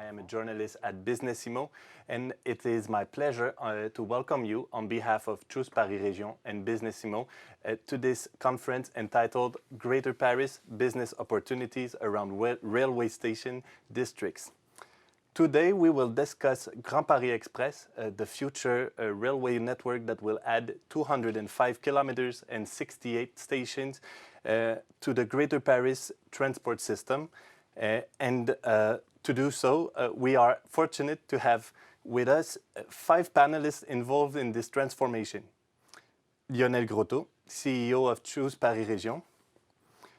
I am a journalist at Business Immo, and it is my pleasure to welcome you on behalf of Choose Paris Région and Business Immo to this conference entitled Greater Paris Business Opportunities Around Railway Station Districts. Today we will discuss Grand Paris Express, the future railway network that will add 205 kilometers and 68 stations to the Greater Paris transport system. To do so, we are fortunate to have with us 5 panelists involved in this transformation. Lionel Grotto, CEO of Choose Paris Région.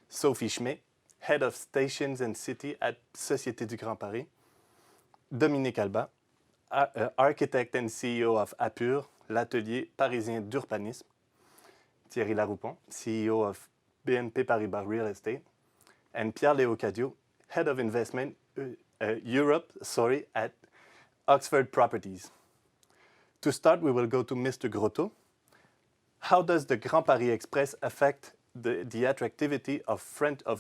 Sophie Schmitt, Head of Stations and City at Société du Grand Paris. Dominique Alba, Architect and CEO of Apur, l'Atelier parisien d'urbanisme. Thierry Laroue-Pont, CEO of BNP Paribas Real Estate. And Pierre Leocadio, Head of Investment Europe at Oxford Properties. To start, we will go to Mr. Grotto. How does the Grand Paris Express affect the attractivity of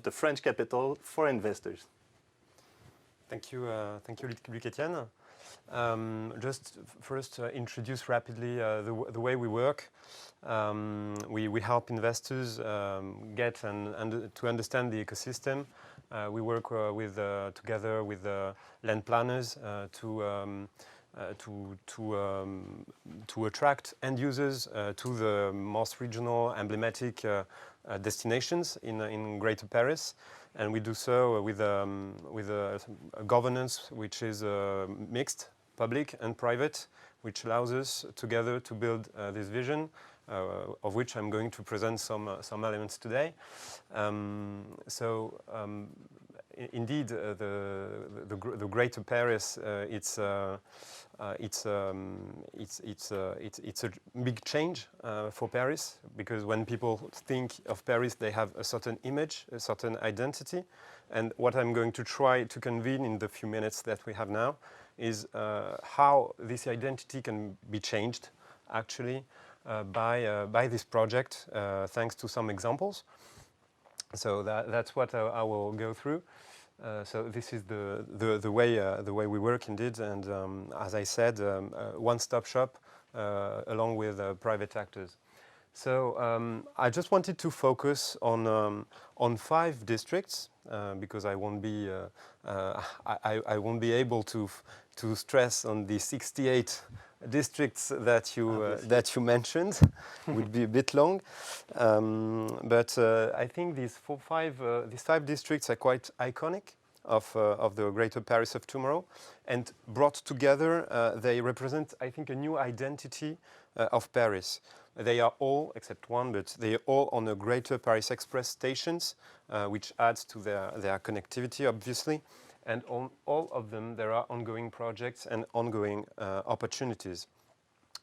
the French capital for investors? Thank you, Luc-Étienne. Just first introduce rapidly the way we work. We help investors get and to understand the ecosystem. We work together with land planners to attract end users to the most regional emblematic destinations in Greater Paris, and we do so with a governance which is mixed, public and private, which allows us together to build this vision, of which I'm going to present some elements today. Indeed, the Greater Paris, it's a big change for Paris, because when people think of Paris, they have a certain image, a certain identity, and what I'm going to try to convene in the few minutes that we have now is how this identity can be changed, actually, by this project, thanks to some examples. So that's what I will go through. So this is the way we work indeed, and as I said, one-stop shop along with private actors. So I just wanted to focus on 5 districts because I won't be able to stress on the 68 districts that you mentioned. Would be a bit long, but I think these 5 districts are quite iconic of the Greater Paris of tomorrow, and brought together they represent, I think, a new identity of Paris. They are all, except one, but they are all on the Greater Paris Express stations, which adds to their connectivity, obviously. And on all of them, there are ongoing projects and ongoing opportunities.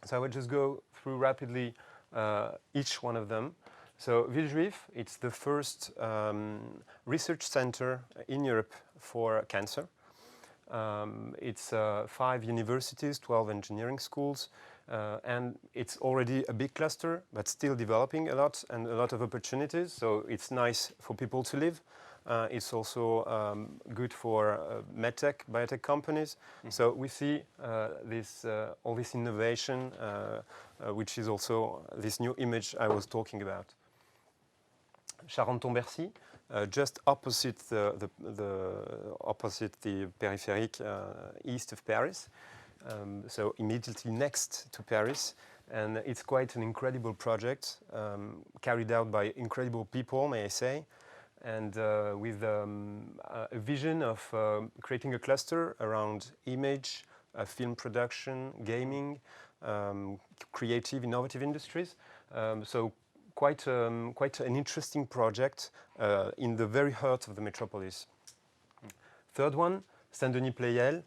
So I will just go through rapidly each one of them. So Villejuif, it's the first research center in Europe for cancer. It's 5 universities, 12 engineering schools, and it's already a big cluster, but still developing a lot and a lot of opportunities. So it's nice for people to live. It's also good for medtech, biotech companies. Mm-hmm. So we see all this innovation, which is also this new image I was talking about. Charenton-Bercy, just opposite the peripheric east of Paris, so immediately next to Paris, and it's quite an incredible project carried out by incredible people, may I say, and with a vision of creating a cluster around image, film production, gaming, creative, innovative industries. So quite an interesting project in the very heart of the metropolis. Third one, Saint-Denis-Pleyel.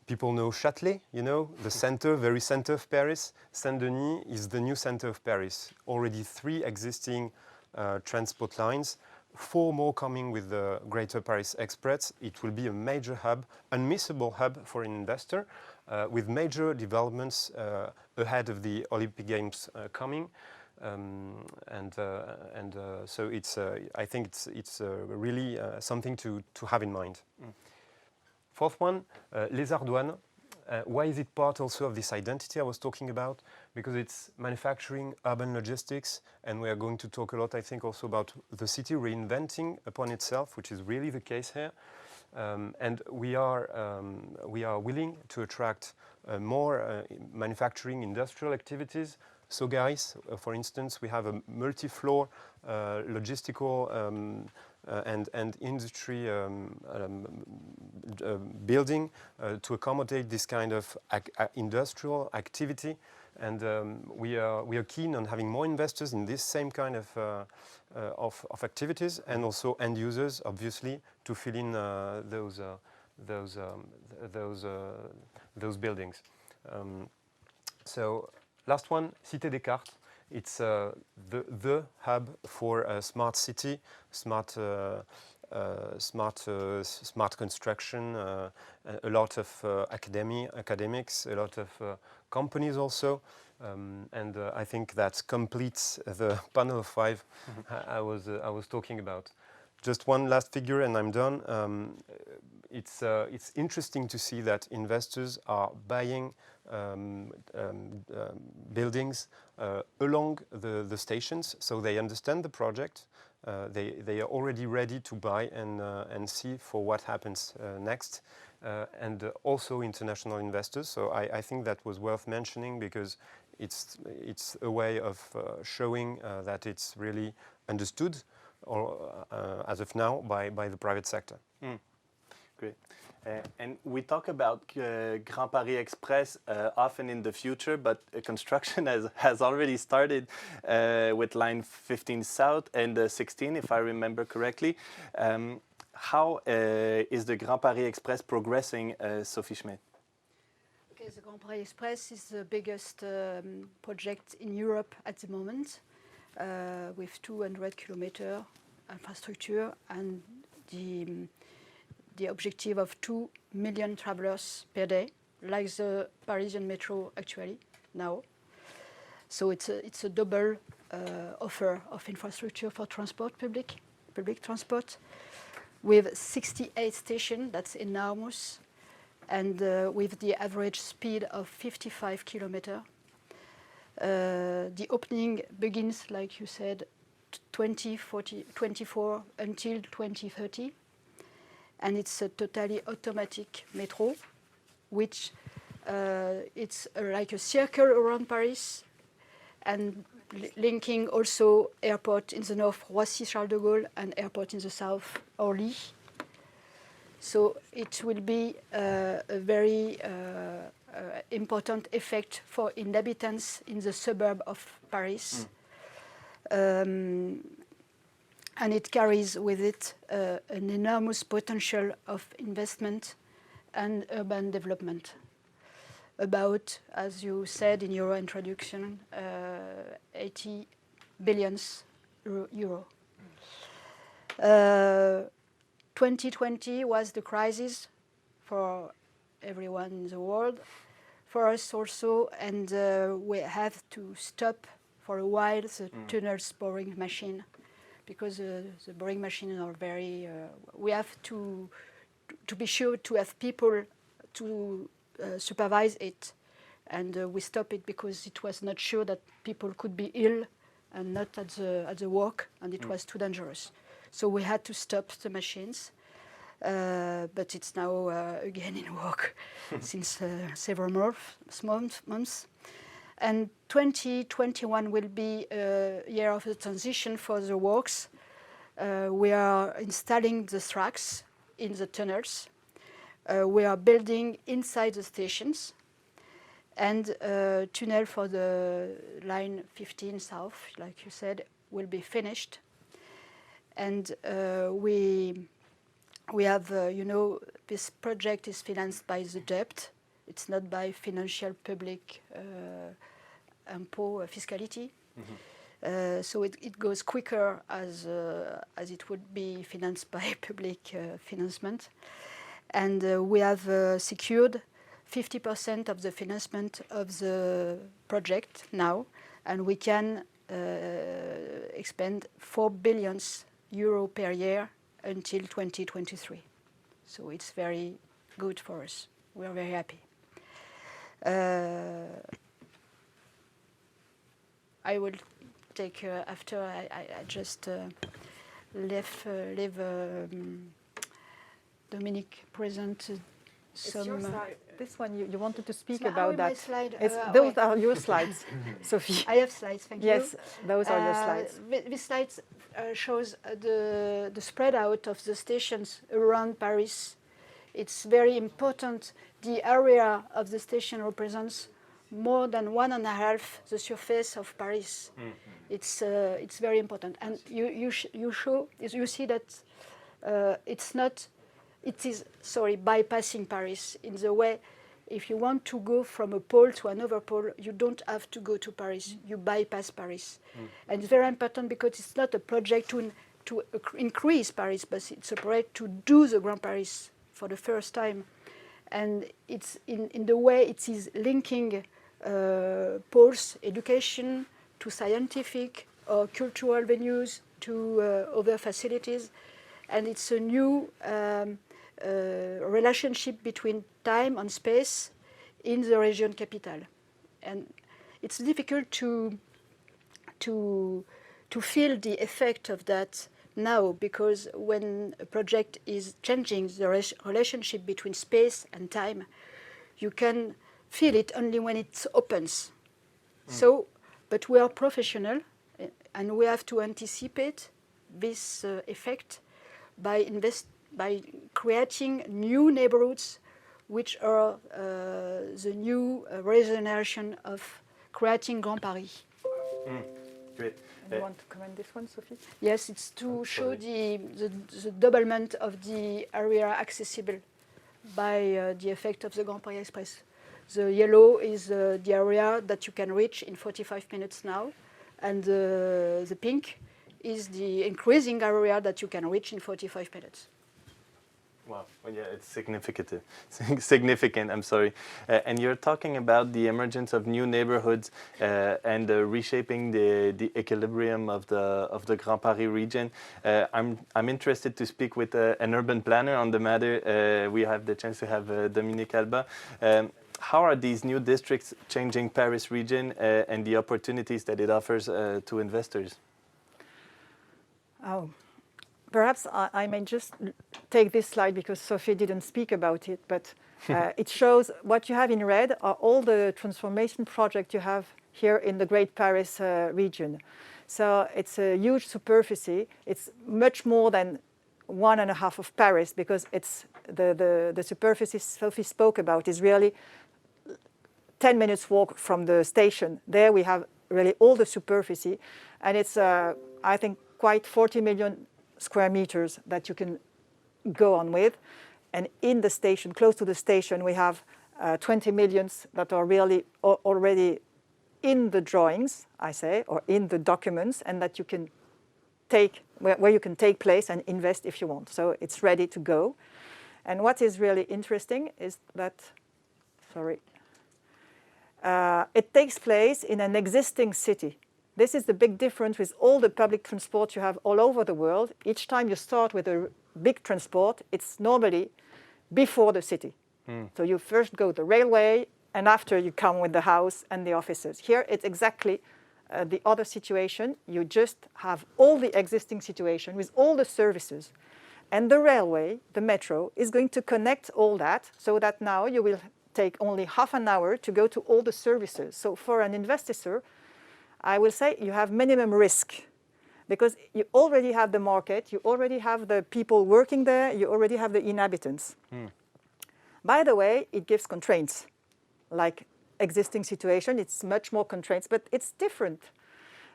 People know Châtelet, the center, very center of Paris. Saint-Denis is the new center of Paris. Already 3 existing transport lines, 4 more coming with the Greater Paris Express. It will be a major hub, unmissable hub for an investor, with major developments ahead of the Olympic Games coming. So it's I think it's really something to have in mind. Fourth one, Les Ardoines. Why is it part also of this identity I was talking about? Because it's manufacturing, urban logistics, and we are going to talk a lot, I think, also about the city reinventing upon itself, which is really the case here. And we are willing to attract more manufacturing industrial activities. So guys, for instance, we have a multi-floor logistical and industry building to accommodate this kind of industrial activity, and we are keen on having more investors in this same kind of activities, and also end users, obviously, to fill in those buildings. So last one, Cité Descartes. It's the hub for a smart city, smart construction, a lot of academics, a lot of companies also, and I think that completes the panel of five I was talking about. Just one last figure, and I'm done. It's interesting to see that investors are buying buildings along the stations, so they understand the project. They are already ready to buy and see for what happens next, and also international investors. So I think that was worth mentioning, because it's a way of showing that it's really understood, or as of now, by the private sector. Great. And we talk about Grand Paris Express often in the future, but construction has already started with line 15 South and 16, if I remember correctly. How is the Grand Paris Express progressing, Sophie Schmitt? Okay, the Grand Paris Express is the biggest project in Europe at the moment, with 200 kilometer infrastructure and the objective of 2 million travelers per day, like the Parisian Metro actually now. So it's a double offer of infrastructure for transport, public transport, with 68 stations. That's enormous, and with the average speed of 55 kilometers. The opening begins, like you said, 2024 until 2030. And it's a totally automatic metro, which it's like a circle around Paris, and linking also airport in the north, Roissy-Charles de Gaulle, and airport in the south, Orly. So it will be a very important effect for inhabitants in the suburb of Paris. And it carries with it an enormous potential of investment and urban development. About, as you said in your introduction, 80 billion euro. 2020 was the crisis for everyone in the world, for us also, and we have to stop for a while the tunnels boring machine, because the boring machines are very. We have to be sure to have people to supervise it, and we stopped it because it was not sure that people could be ill and not at the work, and it was too dangerous. So we had to stop the machines, but it's now again in work since several months. And 2021 will be a year of the transition for the works. We are installing the tracks in the tunnels. We are building inside the stations, and tunnel for the line 15 south, like you said, will be finished. And we have, this project is financed by the debt. It's not by financial public impôt fiscality. So it goes quicker as it would be financed by public financement. And we have secured 50% of the financement of the project now, and we can expend 4 billion euro per year until 2023. So it's very good for us. We are very happy. I will take after I just leave Dominique present some. This one you wanted to speak How about is that. my slide? Those are your slides, Sophie. I have slides. Thank you. Yes, those are your slides. This slide shows the spread out of the stations around Paris. It's very important. The area of the station represents more than 1.5 the surface of Paris. It's very important, and you see that it is bypassing Paris in the way. If you want to go from a pole to another pole, you don't have to go to Paris. You bypass Paris, and it's very important because it's not a project to increase Paris, but it's a project to do the Grand Paris for the first time, and it's in the way it is linking poles, education, to scientific or cultural venues, to other facilities, and it's a new relationship between time and space in the region capital, and it's difficult to feel the effect of that now, because when a project is changing the relationship between space and time, you can feel it only when it opens. So, but we are professional, and we have to anticipate this effect by creating new neighborhoods, which are the new regeneration of creating Grand Paris. Great. You want to comment this one, Sophie? Yes, it's to show the doublement of the area accessible by the effect of the Grand Paris Express. The yellow is the area that you can reach in 45 minutes now, and the pink is the increasing area that you can reach in 45 minutes. Wow, well, yeah, it's significant. Significant. I'm sorry. And you're talking about the emergence of new neighborhoods and reshaping the equilibrium of the Grand Paris region. I'm interested to speak with an urban planner on the matter. We have the chance to have Dominique Alba. How are these new districts changing Paris region and the opportunities that it offers to investors? Oh. Perhaps I may just take this slide because Sophie didn't speak about it, but it shows what you have in red are all the transformation projects you have here in the Great Paris region. So it's a huge superficie. It's much more than 1.5 of Paris, because it's the superficie Sophie spoke about is really 10 minutes walk from the station. There we have really all the superficie, and it's I think quite 40 million square meters that you can go on with. And in the station, close to the station, we have 20 millions that are really already in the drawings, I say, or in the documents, and that you can take, where you can take place and invest if you want. So it's ready to go. And what is really interesting is that, it takes place in an existing city. This is the big difference with all the public transport you have all over the world. Each time you start with a big transport, it's normally before the city. So you first go the railway, and after you come with the house and the offices. Here it's exactly the other situation. You just have all the existing situation with all the services. And the railway, the metro, is going to connect all that, so that now you will take only half an hour to go to all the services. So for an investor, I will say you have minimum risk, because you already have the market, you already have the people working there, you already have the inhabitants. By the way, it gives constraints. Like existing situation, it's much more constraints, but it's different.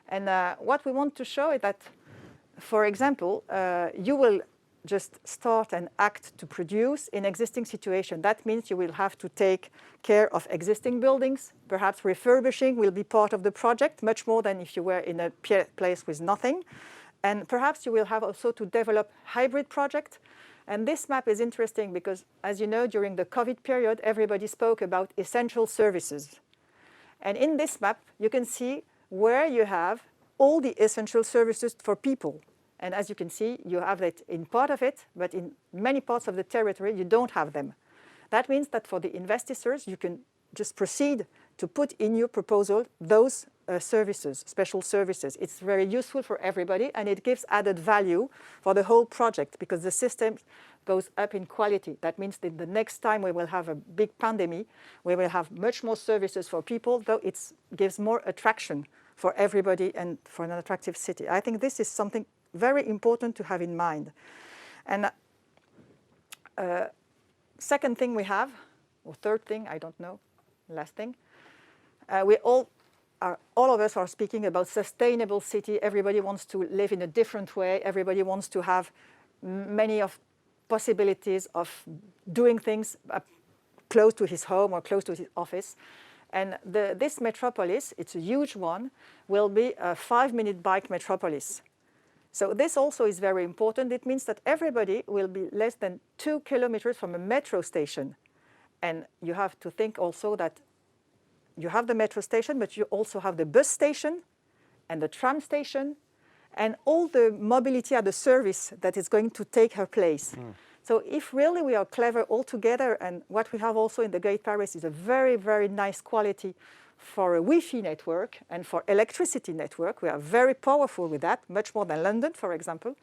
And what we want to show is that, for example, you will just start and act to produce in existing situation. That means you will have to take care of existing buildings. Perhaps refurbishing will be part of the project, much more than if you were in a place with nothing. And perhaps you will have also to develop hybrid project. And this map is interesting because, as you know, during the COVID period, everybody spoke about essential services. And in this map, you can see where you have all the essential services for people. And as you can see, you have it in part of it, but in many parts of the territory, you don't have them. That means that for the investors, you can just proceed to put in your proposal those services, special services. It's very useful for everybody, and it gives added value for the whole project because the system goes up in quality. That means that the next time we will have a big pandemic, we will have much more services for people, though it gives more attraction for everybody and for an attractive city. I think this is something very important to have in mind. And second thing we have, or third thing, I don't know, last thing, all of us are speaking about sustainable city. Everybody wants to live in a different way. Everybody wants to have many of possibilities of doing things close to his home or close to his office. And this metropolis, it's a huge one, will be a 5-minute bike metropolis. So this also is very important. It means that everybody will be less than 2 kilometers from a metro station. And you have to think also that you have the metro station, but you also have the bus station and the tram station and all the mobility at the service that is going to take her place. So if really we are clever all together, and what we have also in the Great Paris is a very, very nice quality for a Wi-Fi network and for electricity network. We are very powerful with that, much more than London, for example.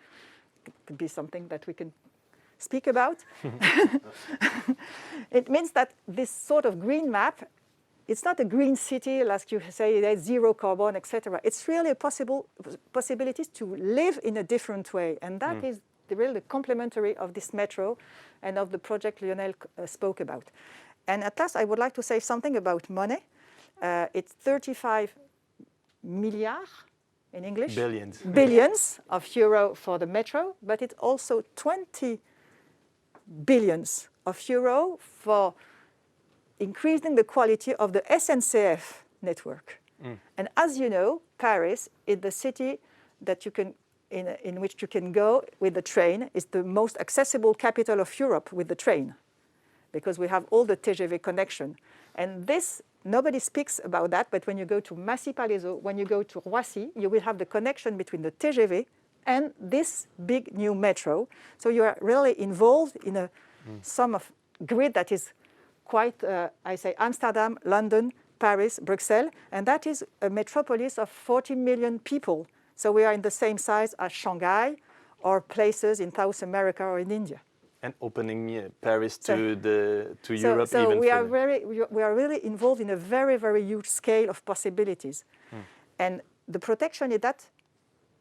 It could be something that we can speak about. It means that this sort of green map, it's not a green city, like you say, there's zero carbon, etc. It's really a possibilities to live in a different way, and that is really complementary of this metro and of the project Lionel spoke about. And at last, I would like to say something about money. It's 35 milliards in English. Billions. Billions of euro for the metro, but it's also 20 billions of euro for increasing the quality of the SNCF network. And as you know, Paris is the city that you can in which you can go with the train. Is the most accessible capital of Europe with the train, because we have all the TGV connection. And this, nobody speaks about that, but when you go to Massy-Palaiseau, when you go to Roissy, you will have the connection between the TGV and this big new metro. So you are really involved in a sum of grid that is quite, I say, Amsterdam, London, Paris, Brussels, and that is a metropolis of 40 million people. So we are in the same size as Shanghai or places in South America or in India. And opening Paris to Europe so even we further. we are really involved in a very, very huge scale of possibilities. And the protection is that,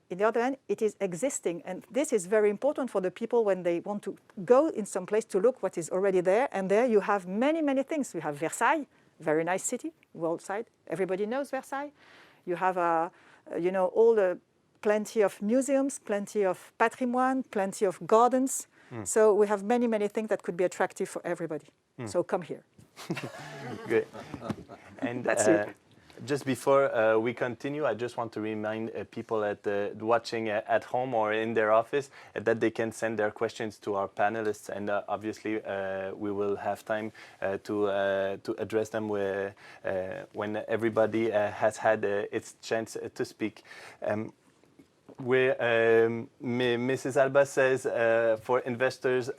in the other hand, it is existing. And this is very important for the people when they want to go in some place to look what is already there. And there you have many, many things. You have Versailles, very nice city, world side. Everybody knows Versailles. You have plenty of museums, plenty of patrimoine, plenty of gardens. So we have many, many things that could be attractive for everybody. So come here. Great. And That's it. Just before we continue, I just want to remind people watching at home or in their office that they can send their questions to our panelists, and obviously we will have time to address them when everybody has had its chance to speak. Mrs. Alba says for investors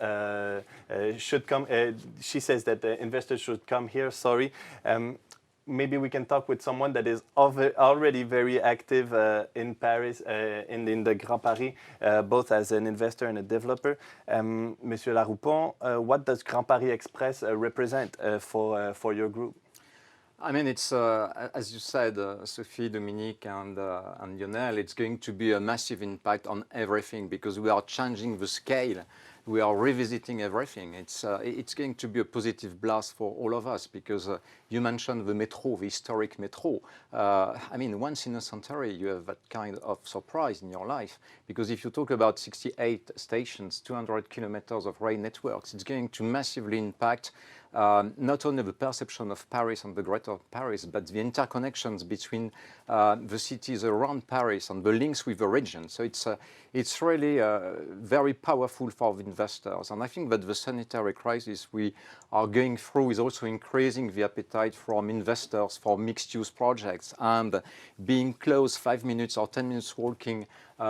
should come. She says that the investors should come here. Sorry. Maybe we can talk with someone that is already very active in Paris, in the Grand Paris, both as an investor and a developer. Monsieur Laroue-Pont, what does Grand Paris Express represent for your group? I mean, it's, as you said, Sophie, Dominique, and Lionel, it's going to be a massive impact on everything because we are changing the scale. We are revisiting everything. It's going to be a positive blast for all of us because you mentioned the metro, the historic metro. I mean, once in a century, you have that kind of surprise in your life because if you talk about 68 stations, 200 kilometers of rail networks, it's going to massively impact not only the perception of Paris and the Greater Paris, but the interconnections between the cities around Paris and the links with the region. So it's really very powerful for the investors. And I think that the sanitary crisis we are going through is also increasing the appetite from investors for mixed-use projects. And being close 5 minutes or 10 minutes walking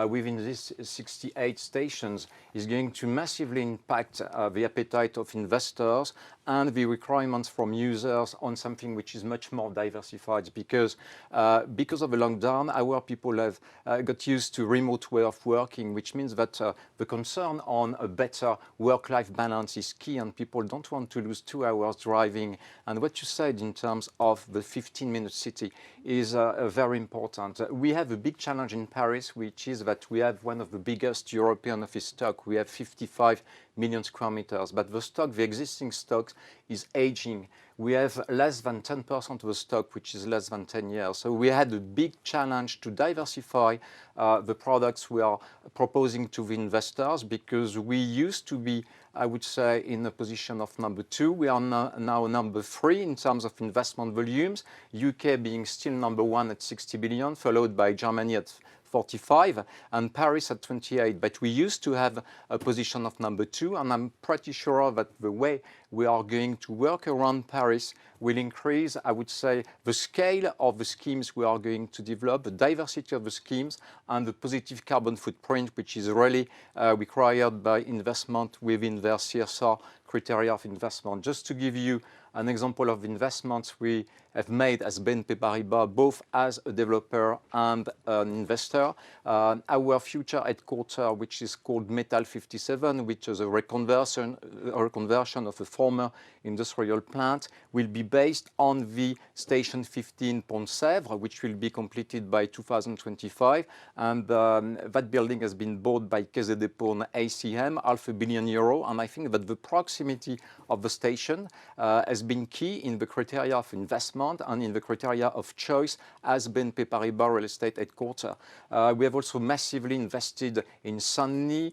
within these 68 stations is going to massively impact the appetite of investors and the requirements from users on something which is much more diversified because of the lockdown, our people have got used to remote way of working, which means that the concern on a better work-life balance is key and people don't want to lose 2 hours driving. And what you said in terms of the 15-minute city is very important. We have a big challenge in Paris, which is that we have one of the biggest European office stock. We have 55 million square meters, but the stock, the existing stock, is aging. We have less than 10% of the stock, which is less than 10 years. So we had a big challenge to diversify the products we are proposing to the investors because we used to be, I would say, in a position of number 2. We are now number 3 in terms of investment volumes, UK being still number 1 at 60 billion, followed by Germany at 45 and Paris at 28, but we used to have a position of number 2, and I'm pretty sure that the way we are going to work around Paris will increase, I would say, the scale of the schemes we are going to develop, the diversity of the schemes, and the positive carbon footprint, which is really required by investment within their CSR criteria of investment. Just to give you an example of investments we have made as BNP Paribas, both as a developer and an investor. Our future headquarters, which is called Metal 57, which is a reconversion of a former industrial plant, will be based on the station 15 Pont Sèvres, which will be completed by 2025. And that building has been bought by Caisse des Dépôts and ACM, €500 million. And I think that the proximity of the station has been key in the criteria of investment and in the criteria of choice as BNP Paribas real estate headquarters. We have also massively invested in Saint-Denis,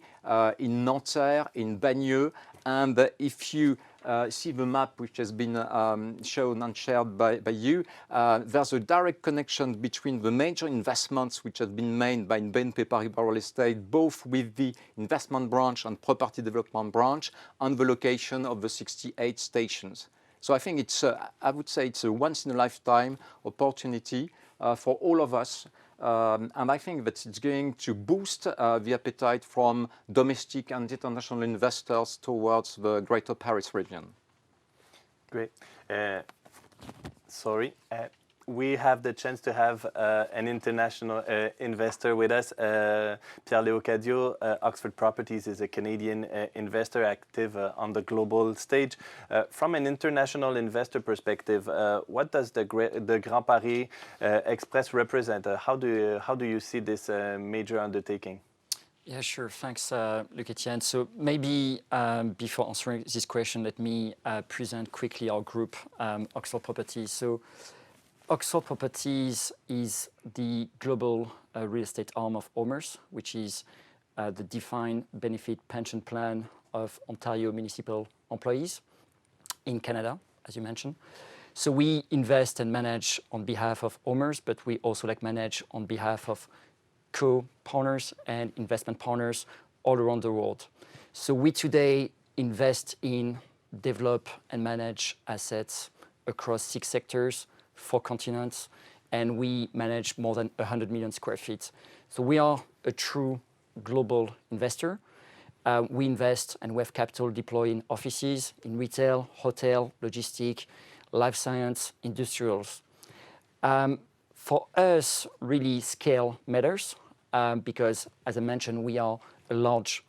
in Nanterre, in Bagneux, and if you see the map which has been shown and shared by you, there's a direct connection between the major investments which have been made by BNP Paribas Real Estate, both with the investment branch and property development branch, and the location of the 68 stations. So I think it's, I would say it's a once-in-a-lifetime opportunity for all of us. And I think that it's going to boost the appetite from domestic and international investors towards the Greater Paris region. Great. We have the chance to have an international investor with us. Pierre Leocadio, Oxford Properties, is a Canadian investor active on the global stage. From an international investor perspective, what does the Grand Paris Express represent? How do you see this major undertaking? Yeah, sure. Thanks, Luc-Étienne. So maybe before answering this question, let me present quickly our group, Oxford Properties. So Oxford Properties is the global real estate arm of OMERS, which is the defined benefit pension plan of Ontario municipal employees in Canada, as you mentioned. So we invest and manage on behalf of OMERS, but we also manage on behalf of co-partners and investment partners all around the world. So we today invest in, develop and manage assets across 6 sectors, 4 continents, and we manage more than 100 million square feet. So we are a true global investor. We invest and we have capital deployed in offices, in retail, hotel, logistic, life science, industrials. For us, really scale matters because, as I mentioned, we are a large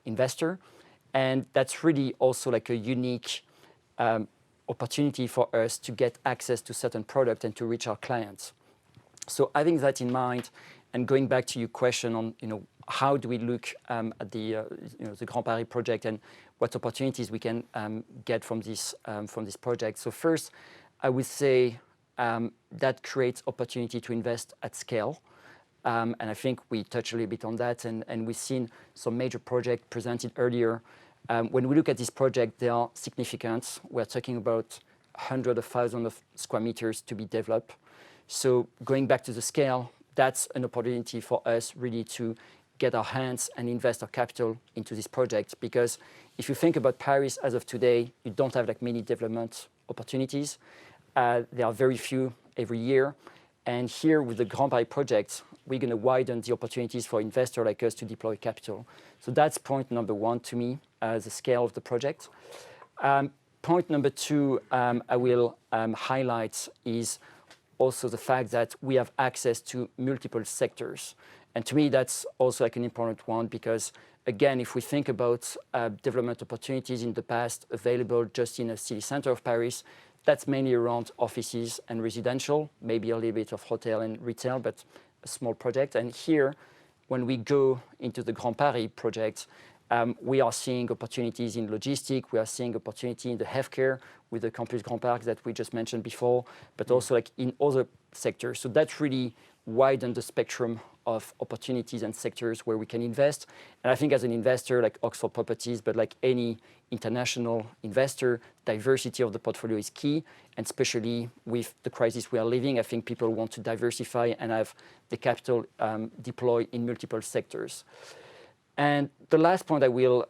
investor, and that's really also like a unique opportunity for us to get access to certain product and to reach our clients. So having that in mind, and going back to your question on, how do we look at the Grand Paris project and what opportunities we can get from this project. So first, I would say that creates opportunity to invest at scale. And I think we touched a little bit on that, and we've seen some major projects presented earlier. When we look at this project, they are significant. We're talking about hundreds of thousands of square meters to be developed. So going back to the scale, that's an opportunity for us really to get our hands and invest our capital into this project. Because if you think about Paris as of today, you don't have many development opportunities. There are very few every year. And here with the Grand Paris project, we're going to widen the opportunities for investors like us to deploy capital. So that's point number one to me, the scale of the project. Point number two I will highlight is also the fact that we have access to multiple sectors. And to me, that's also like an important one because, again, if we think about development opportunities in the past available just in a city center of Paris, that's mainly around offices and residential, maybe a little bit of hotel and retail, but a small project. And here, when we go into the Grand Paris project, we are seeing opportunities in logistics, we are seeing opportunity in the healthcare with the Campus Grand Park that we just mentioned before, but also like in other sectors. So that really widened the spectrum of opportunities and sectors where we can invest. And I think as an investor like Oxford Properties, but like any international investor, diversity of the portfolio is key. And especially with the crisis we are living, I think people want to diversify and have the capital deployed in multiple sectors. And the last point I will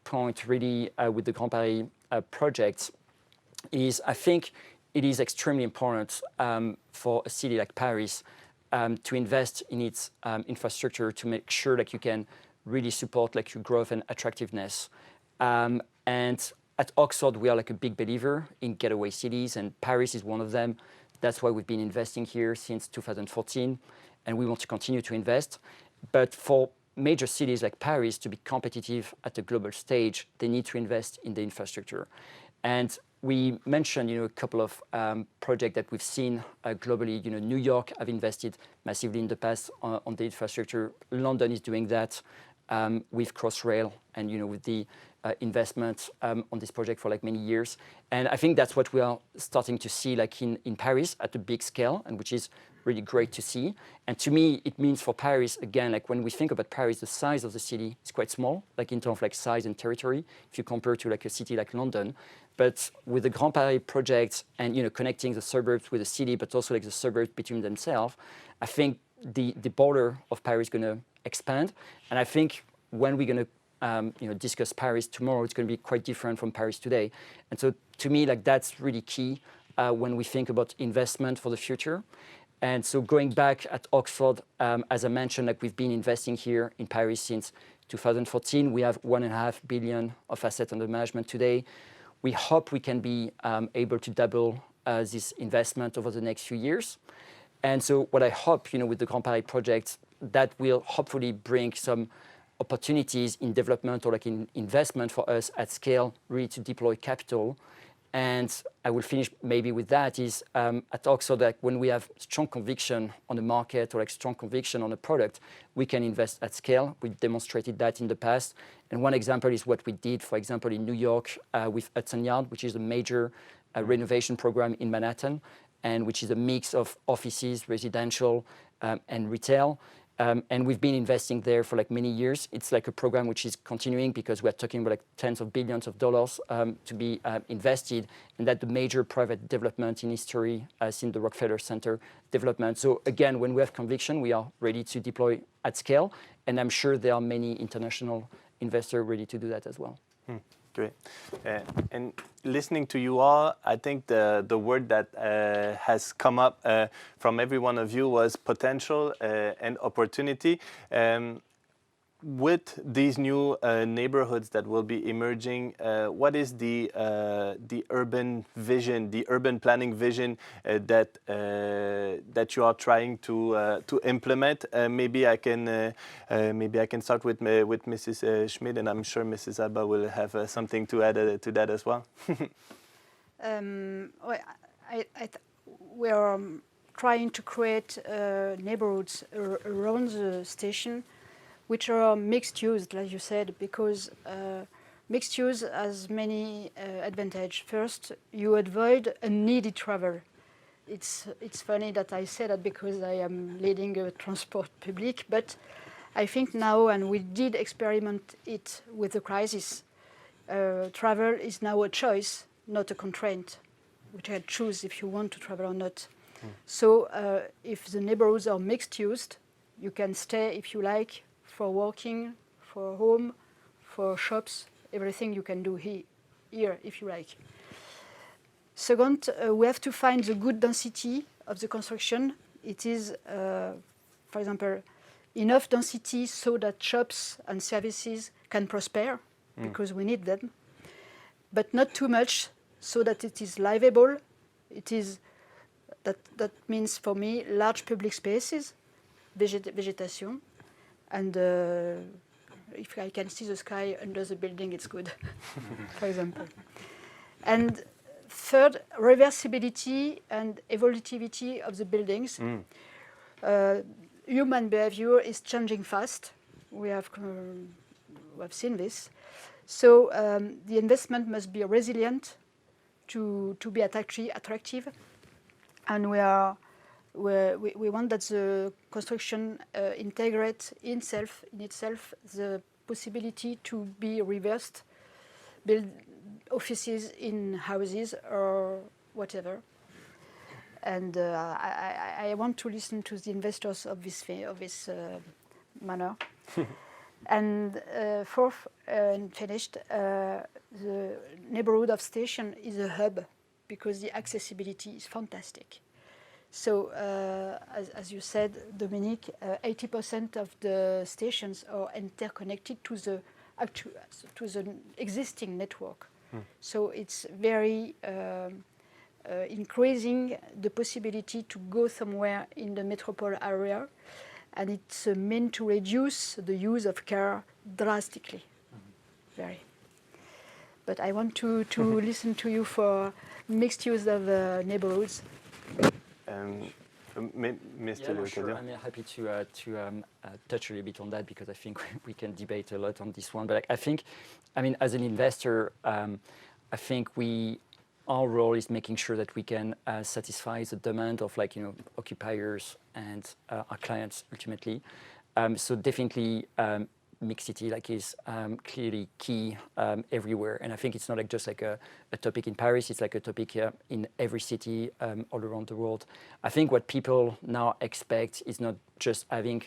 point really with the Grand Paris project is I think it is extremely important for a city like Paris to invest in its infrastructure to make sure that you can really support like your growth and attractiveness. And at Oxford, we are like a big believer in getaway cities, and Paris is one of them. That's why we've been investing here since 2014, and we want to continue to invest. But for major cities like Paris to be competitive at a global stage, they need to invest in the infrastructure. And we mentioned, a couple of projects that we've seen globally. New York have invested massively in the past on the infrastructure. London is doing that with Crossrail and, with the investment on this project for like many years. And I think that's what we are starting to see like in Paris at a big scale, and which is really great to see. And to me, it means for Paris, again, like when we think about Paris, the size of the city is quite small, like in terms of like size and territory, if you compare to like a city like London. But with the Grand Paris project and connecting the suburbs with the city, but also like the suburbs between themselves, I think the border of Paris is going to expand. And I think when we're going to discuss Paris tomorrow, it's going to be quite different from Paris today. And so to me, like that's really key when we think about investment for the future. And so going back at Oxford, as I mentioned, like we've been investing here in Paris since 2014. We have 1.5 billion of assets under management today. We hope we can be able to double this investment over the next few years. And so what I hope, with the Grand Paris project, that will hopefully bring some opportunities in development or like in investment for us at scale, really to deploy capital. And I will finish maybe with that is at Oxford, like when we have strong conviction on the market or like strong conviction on a product, we can invest at scale. We demonstrated that in the past. And one example is what we did, for example, in New York with Hudson Yard, which is a major renovation program in Manhattan, and which is a mix of offices, residential, and retail. And we've been investing there for like many years. It's like a program which is continuing because we're talking about like tens of billions of dollars to be invested, and that the major private development in history since the Rockefeller Center development. So again, when we have conviction, we are ready to deploy at scale, and I'm sure there are many international investors ready to do that as well. Great. And listening to you all, I think the word that has come up from every one of you was potential and opportunity. With these new neighborhoods that will be emerging, what is the urban vision, the urban planning vision that you are trying to implement? Maybe I can start with Mrs. Schmitt, and I'm sure Mrs. Alba will have something to add to that as well. We are trying to create neighborhoods around the station, which are mixed use, like you said, because mixed use has many advantages. First, you avoid unneeded travel. It's funny that I say that because I am leading a transport public, but I think now, and we did experiment it with the crisis, travel is now a choice, not a constraint, which I choose if you want to travel or not. So if the neighborhoods are mixed used, you can stay if you like, for working, for home, for shops, everything you can do here if you like. Second, we have to find the good density of the construction, it is, for example, enough density so that shops and services can prosper, because we need them, but not too much so that it is livable. It is that means for me large public spaces, vegetation, and if I can see the sky under the building, it's good, for example. And third, reversibility and evolutivity of the buildings. Human behavior is changing fast. We have seen this. So the investment must be resilient to be attractive. And we want that the construction integrates in itself the possibility to be reversed, build offices in houses or whatever. And I want to listen to the investors of this manner. And fourth and finished, the neighborhood of station is a hub because the accessibility is fantastic. So, as you said, Dominique, 80% of the stations are interconnected to the existing network. So it's very increasing the possibility to go somewhere in the metropole area, and it's meant to reduce the use of car drastically. Very. But I want to listen to you for mixed use of neighborhoods. Mr. Leocadio. Sure. I'm happy to touch a little bit on that, because I think we can debate a lot on this one. But I think, as an investor, I think our role is making sure that we can satisfy the demand of occupiers and our clients ultimately. So definitely mixed city is clearly key everywhere. And I think it's not just a topic in Paris, it's a topic in every city all around the world. I think what people now expect is not just having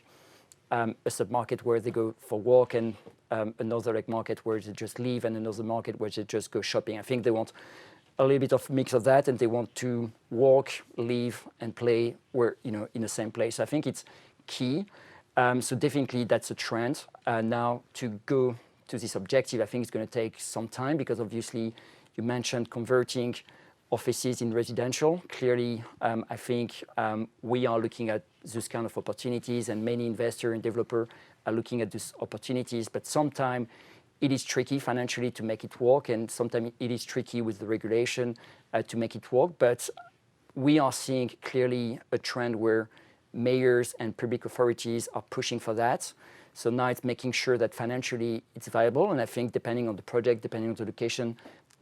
a sub-market where they go for walk and another market where they just live and another market where they just go shopping. I think they want a little bit of mix of that, and they want to walk, live, and play in the same place. I think it's key. So definitely that's a trend. Now to go to this objective, I think it's going to take some time, because obviously you mentioned converting offices in residential. Clearly, I think we are looking at those kind of opportunities, and many investors and developers are looking at these opportunities, but sometimes it is tricky financially to make it work, and sometimes it is tricky with the regulation to make it work. But we are seeing clearly a trend where mayors and public authorities are pushing for that. So now it's making sure that financially it's viable, and I think depending on the project, depending on the location,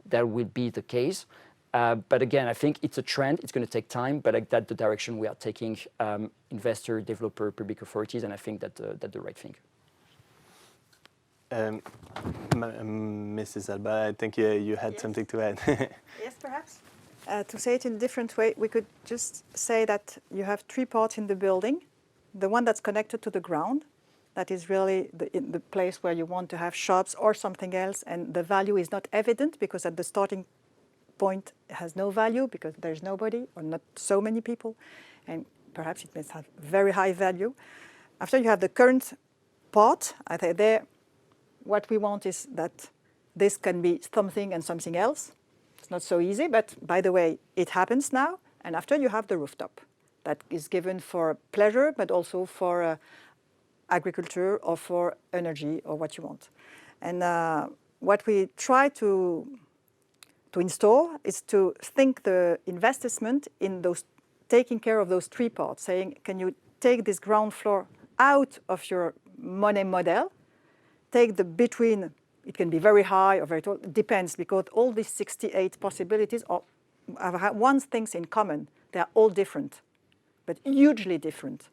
that will be the case. But again, I think it's a trend. It's going to take time, but that's the direction we are taking, investor, developer, public authorities, and I think that's the right thing. Mrs. Alba, I think you had something to add. Yes, perhaps. To say it in a different way, we could just say that you have three parts in the building. The one that's connected to the ground, that is really the place where you want to have shops or something else, and the value is not evident because at the starting point it has no value because there's nobody or not so many people, and perhaps it may have very high value. After you have the current part, I think there, what we want is that this can be something and something else. It's not so easy, but by the way, it happens now. And after you have the rooftop that is given for pleasure, but also for agriculture or for energy or what you want. And what we try to install is to think the investment in those, taking care of those three parts, saying, can you take this ground floor out of your money model, take the between, it can be very high or very tall, it depends, because all these 68 possibilities have one thing in common. They are all different, but hugely different.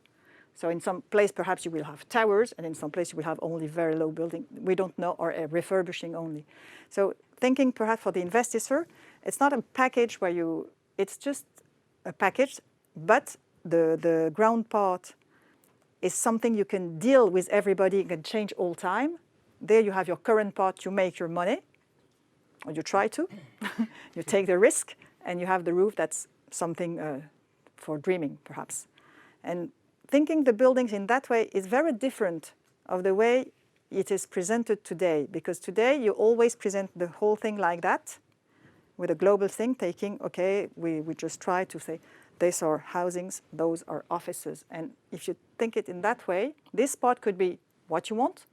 So in some place, perhaps you will have towers, and in some place you will have only very low building. We don't know, or refurbishing only. So thinking perhaps for the investor, it's not a package where you, it's just a package, but the ground part is something you can deal with everybody, you can change all time. There you have your current part, you make your money, or you try to. You take the risk, and you have the roof that's something for dreaming, perhaps. And thinking the buildings in that way is very different of the way it is presented today, because today you always present the whole thing like that, with a global thing, taking, okay, we just try to say, these are housings, those are offices. And if you think it in that way, this part could be what you want,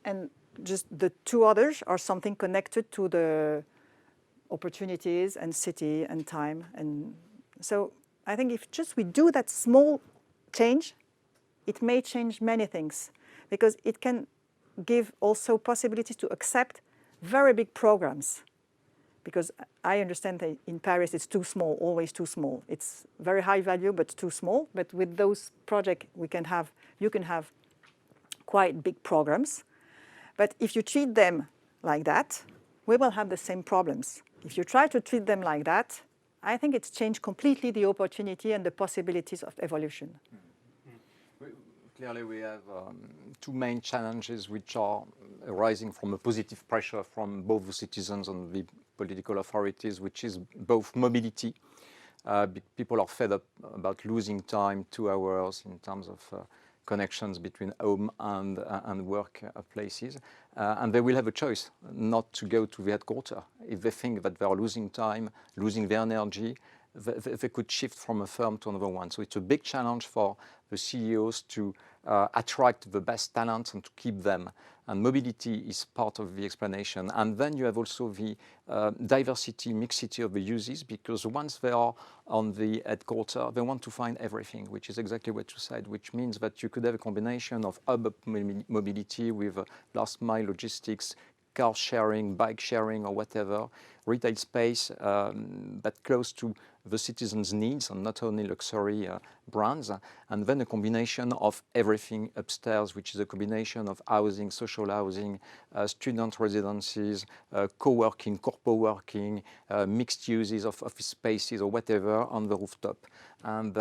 and just the two others are something connected to the opportunities and city and time. And so I think if just we do that small change, it may change many things, because it can give also possibilities to accept very big programs. Because I understand that in Paris it's too small, always too small. It's very high value, but too small. But with those projects, you can have quite big programs. But if you treat them like that, we will have the same problems. If you try to treat them like that, I think it's changed completely the opportunity and the possibilities of evolution. Clearly, we have two main challenges which are arising from a positive pressure from both the citizens and the political authorities, which is both mobility. People are fed up about losing time, 2 hours in terms of connections between home and work places. And they will have a choice not to go to the headquarters. If they think that they are losing time, losing their energy, they could shift from a firm to another one. So it's a big challenge for the CEOs to attract the best talents and to keep them. And mobility is part of the explanation. And then you have also the diversity, mixity of the uses, because once they are on the headquarters, they want to find everything, which is exactly what you said, which means that you could have a combination of hub mobility with last mile logistics, car sharing, bike sharing, or whatever, retail space, but close to the citizens' needs and not only luxury brands, and then a combination of everything upstairs, which is a combination of housing, social housing, student residences, co-working, corpo working, mixed uses of office spaces or whatever on the rooftop. And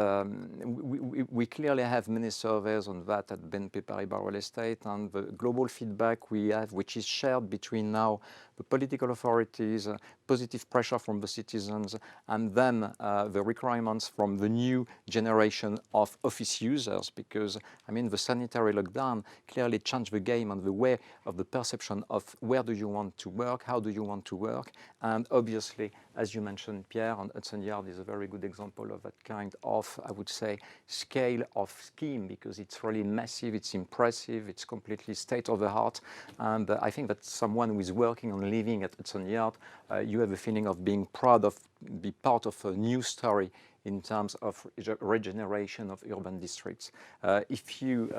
we clearly have many surveys on that at BNP Paribas Real Estate, and the global feedback we have, which is shared between now the political authorities, positive pressure from the citizens, and then the requirements from the new generation of office users, because, I mean, the sanitary lockdown clearly changed the game and the way of the perception of where do you want to work, how do you want to work, and obviously, as you mentioned, Pierre, and Hudson Yard is a very good example of that kind of, I would say, scale of scheme, because it's really massive, it's impressive, it's completely state-of-the-art, and I think that someone who is working on living at Hudson Yard, you have a feeling of being proud of, be part of a new story in terms of regeneration of urban districts. If you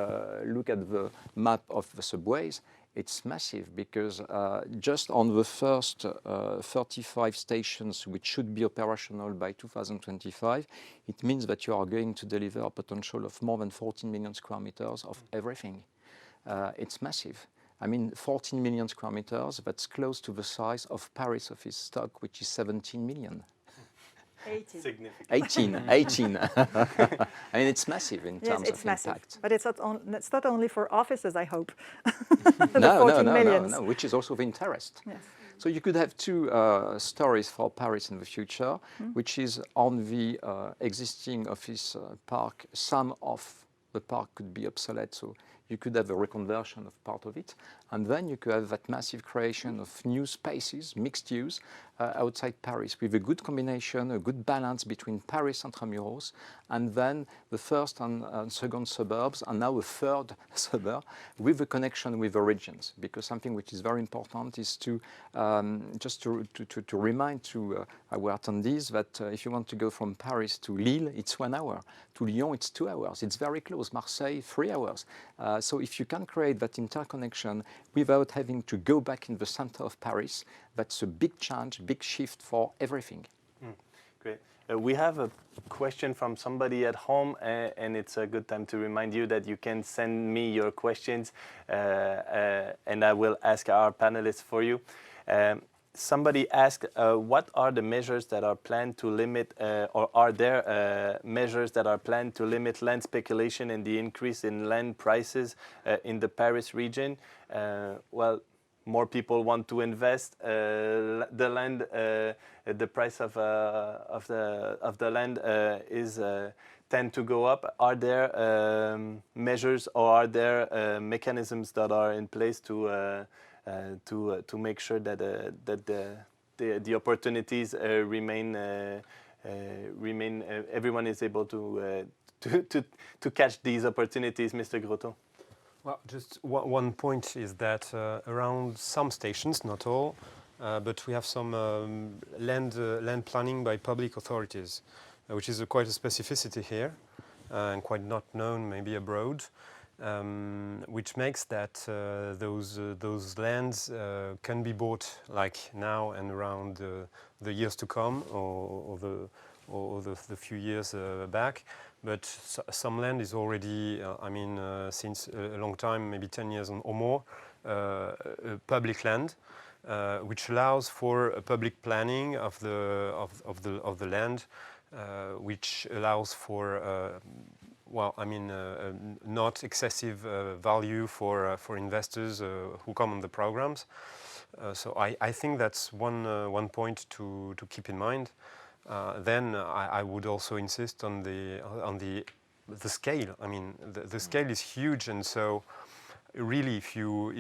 look at the map of the subways, it's massive, because just on the first 35 stations, which should be operational by 2025, it means that you are going to deliver a potential of more than 14 million square meters of everything. It's massive. I mean, 14 million square meters, that's close to the size of Paris office stock, which is 17 million. 18. 18. I mean, it's massive in terms of massive. impact. But it's not only for offices, I hope. No, which is also the interest. Yes. So you could have two stories for Paris in the future, which is on the existing office park. Some of the park could be obsolete, so you could have a reconversion of part of it. And then you could have that massive creation of new spaces, mixed use, outside Paris, with a good combination, a good balance between Paris Intramuros, and then the first and second suburbs, and now a third suburb, with a connection with the regions. Because something which is very important is to just to remind to our attendees that if you want to go from Paris to Lille, it's 1 hour. To Lyon, it's 2 hours. It's very close. Marseille, 3 hours. So if you can create that interconnection without having to go back in the center of Paris, that's a big change, big shift for everything. Great. We have a question from somebody at home, and it's a good time to remind you that you can send me your questions, and I will ask our panelists for you. Somebody asked, what are the measures that are planned to limit, or are there measures that are planned to limit land speculation and the increase in land prices in the Paris region? Well, more people want to invest. The land, the price of the land is tend to go up. Are there measures or are there mechanisms that are in place to make sure that the opportunities remain everyone is able to catch these opportunities, Mr. Grotto? Well, just one point is that around some stations, not all, but we have some land planning by public authorities, which is quite a specificity here and quite not known maybe abroad, which makes that those lands can be bought like now and around the years to come or the few years back. But some land is already, since a long time, maybe 10 years or more, public land, which allows for a public planning of the land, which allows for not excessive value for investors who come on the programs. So I think that's one point to keep in mind. Then I would also insist on the scale. I mean, the scale is huge, and so really, if you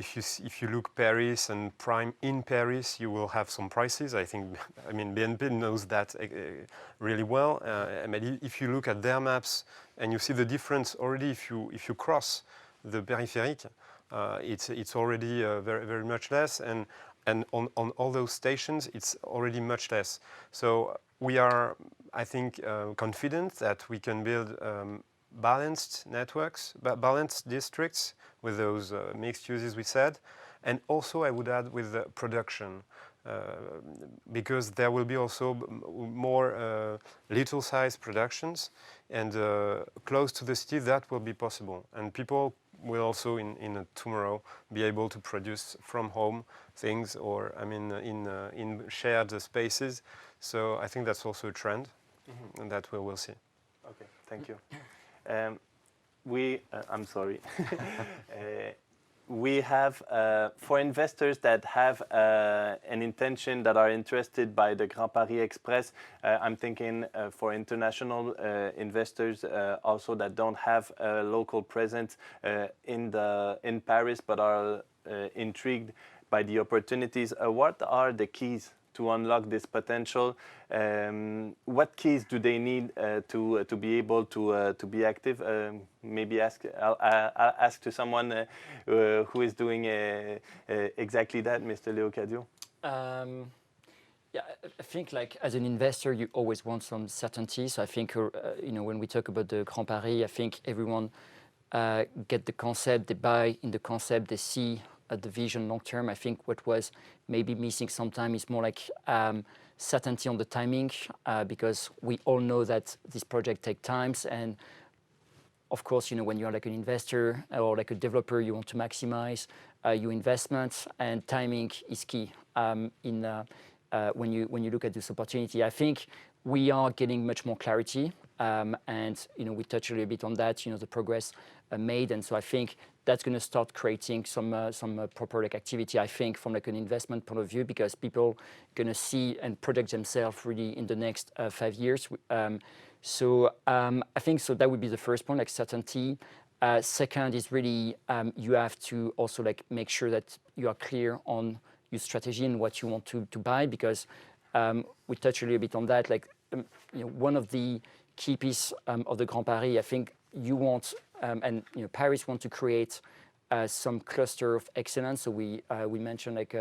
look Paris and prime in Paris, you will have some prices. I mean, BNP knows that really well. If you look at their maps and you see the difference already, if you cross the périphérique, it's already very very much less, and on all those stations, it's already much less. So we are, I think, confident that we can build balanced networks, balanced districts with those mixed uses we said, and also I would add with production, because there will be also more little size productions, and close to the city that will be possible, and people will also in tomorrow be able to produce from home things, or in shared spaces. So I think that's also a trend, and that we will see. Okay, thank you. I'm sorry. We have, for investors that have an intention, that are interested by the Grand Paris Express, I'm thinking for international investors also that don't have a local presence in Paris but are intrigued by the opportunities. What are the keys to unlock this potential? What keys do they need to be able to be active? Maybe I'll ask to someone who is doing exactly that, Mr. Leocadio. Yeah, I think like as an investor, you always want some certainty. So I think when we talk about the Grand Paris, I think everyone get the concept, they buy in the concept, they see the vision long term. I think what was maybe missing sometimes is more like certainty on the timing, because we all know that this project takes time, and of course, when you're like an investor or like a developer, you want to maximize your investments, and timing is key when you look at this opportunity. I think we are getting much more clarity, and we touched a little bit on that. The progress made, and so I think that's going to start creating some proper like activity. I think from like an investment point of view, because people going to see and project themselves really in the next 5 years. So I think so that would be the first point, like certainty. Second is really you have to also like make sure that you are clear on your strategy and what you want to buy, because we touched a little bit on that. Like one of the key pieces of the Grand Paris, I think you want and Paris want to create some cluster of excellence. So we mentioned like